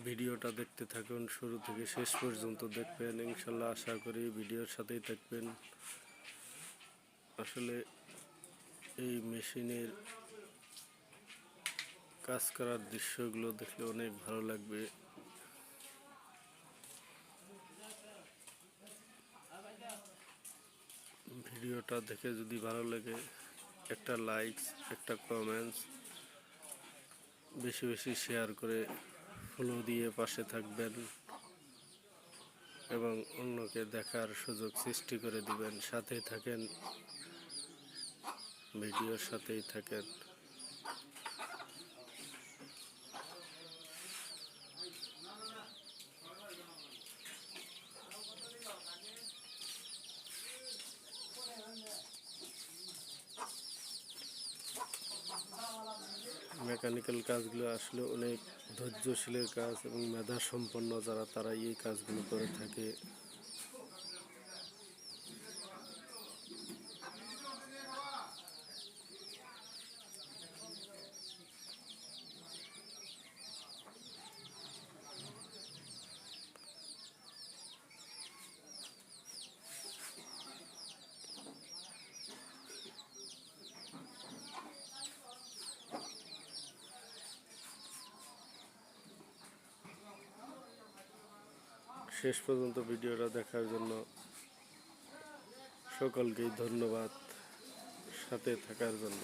ভিডিওটা দেখতে থাকুন, শুরু থেকে শেষ পর্যন্ত দেখবেন ইনশাল্লাহ। আশা করি ভিডিওর সাথেই থাকবেন। আসলে এই মেশিনের কাজ করার দৃশ্যগুলো দেখলে অনেক ভালো লাগবে। ভিডিওটা দেখে যদি ভালো লাগে একটা লাইক, একটা কমেন্টস, বেশি বেশি শেয়ার করে ফলো দিয়ে পাশে থাকবেন এবং অন্যকে দেখার সুযোগ সৃষ্টি করে দিবেন। সাথেই থাকেন, ভিডিওর সাথেই থাকেন। মেকানিক্যাল কাজগুলো আসলে অনেক ধৈর্যশীলের কাজ এবং মেধা সম্পন্ন যারা, তারাই এই কাজগুলো করে থাকে। শেষ পর্যন্ত ভিডিওটা দেখার জন্য সকলকেই ধন্যবাদ, সাথে থাকার জন্য।